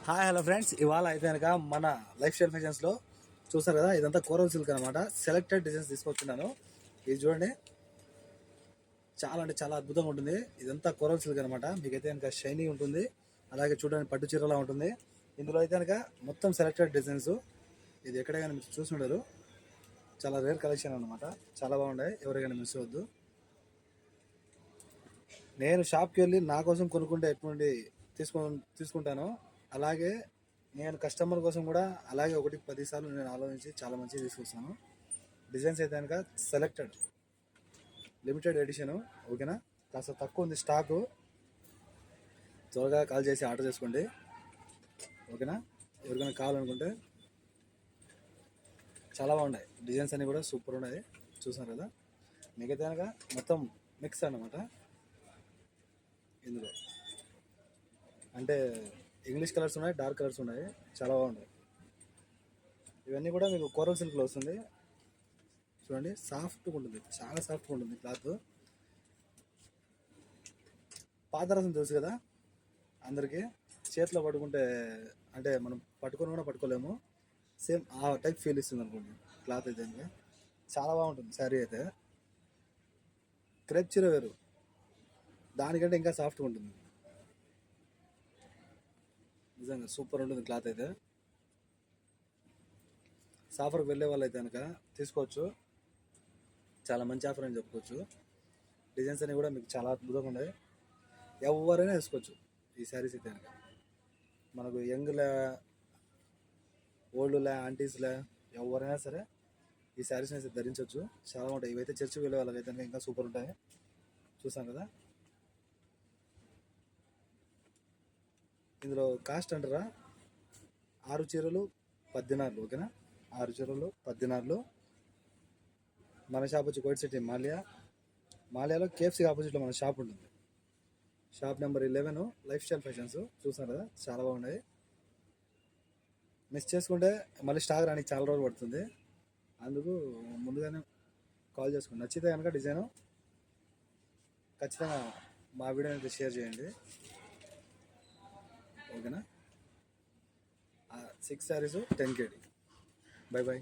Hi hello friends, ఇవాళ అయితే కనుక మన లైఫ్ స్టైల్ ఫ్యాషన్స్లో చూస్తారు కదా, ఇదంతా కోరల్ సిల్క్ అనమాట. సెలెక్టెడ్ డిజైన్స్ తీసుకొచ్చున్నాను. ఇది చూడండి, చాలా అంటే చాలా అద్భుతంగా ఉంటుంది. ఇదంతా కోరల్ సిల్క్ అనమాట. మీకైతే కనుక షైనీ ఉంటుంది, అలాగే చూడడానికి పట్టు చీరలా ఉంటుంది. ఇందులో అయితే కనుక మొత్తం సెలెక్టెడ్ డిజైన్స్. ఇది ఎక్కడైనా మీరు చూసుండరు, చాలా రేర్ కలెక్షన్ అనమాట. చాలా బాగున్నాయి, ఎవరికైనా మిస్ అవ్వద్దు. నేను షాప్కి వెళ్ళి నా కోసం కొనుక్కుంటే ఎటువంటి తీసుకుంటాను, అలాగే నేను కస్టమర్ కోసం కూడా అలాగే 1-10 సార్లు నేను ఆలోచించి చాలా మంచిగా తీసుకొస్తాను. డిజైన్స్ అయితే కనుక సెలెక్టెడ్, లిమిటెడ్ ఎడిషను. ఓకేనా, కాస్త తక్కువ ఉంది స్టాకు. త్వరగా కాల్ చేసి ఆర్డర్ చేసుకోండి. ఓకేనా, ఎవరికైనా కావాలనుకుంటే చాలా బాగున్నాయి. డిజైన్స్ అన్నీ కూడా సూపర్ ఉన్నాయి, చూసారు కదా. మిగతా కనుక మొత్తం మిక్స్ అన్నమాట. ఇందులో అంటే ఇంగ్లీష్ కలర్స్ ఉన్నాయి, డార్క్ కలర్స్ ఉన్నాయి, చాలా బాగున్నాయి. ఇవన్నీ కూడా మీకు కోరల్ సిల్క్లో వస్తుంది. చూడండి, సాఫ్ట్గా ఉంటుంది, చాలా సాఫ్ట్గా ఉంటుంది క్లాత్. పాదరసం తెలుసు కదా అందరికీ, చేతిలో పట్టుకుంటే అంటే మనం పట్టుకొని కూడా పట్టుకోలేము, సేమ్ ఆ టైప్ ఫీల్ ఇస్తుంది అనుకోండి క్లాత్ అయితే. చాలా బాగుంటుంది శారీ అయితే. క్రేప్ చీర వేరు, దానికంటే ఇంకా సాఫ్ట్గా ఉంటుంది. నిజంగా సూపర్ ఉంటుంది క్లాత్ అయితే. సాఫర్కి వెళ్ళే వాళ్ళు అయితే కనుక తీసుకోవచ్చు, చాలా మంచి ఆఫర్ అని చెప్పుకోవచ్చు. డిజైన్స్ అన్నీ కూడా మీకు చాలా అద్భుతంగా ఉన్నాయి, ఎవరైనా వేసుకోవచ్చు ఈ శారీస్ అయితే కనుక. మనకు యంగ్లే, ఓల్డ్లే, ఆంటీస్లే, ఎవరైనా సరే ఈ శారీస్ని అయితే ధరించవచ్చు. చాలా ఉంటాయి. ఇవైతే చర్చికి వెళ్ళే వాళ్ళకైతే ఇంకా సూపర్ ఉంటాయి. చూసాం కదా. ఇందులో కాస్ట్ అంటారా, 6 చీరలు 10 దినార్లు. ఓకేనా, 6 చీరలు 10 దినార్లు. మన షాప్ వచ్చి కోయిట్ సిటీ మాల్యాలో కేఎఫ్సీ ఆపోజిట్లో మన షాప్ ఉంటుంది. Shop number 11, life style fashions. చూసారు కదా, చాలా బాగున్నాయి. మిస్ చేసుకుంటే మళ్ళీ స్టాక్ రానికి చాలా రోజులు పడుతుంది, అందుకు ముందుగానే కాల్ చేసుకోండి. నచ్చితే కనుక డిజైను ఖచ్చితంగా మా వీడియోని అయితే షేర్ చేయండి. ఓకేనా, 6 శారీస్ 10 KD. Bye bye.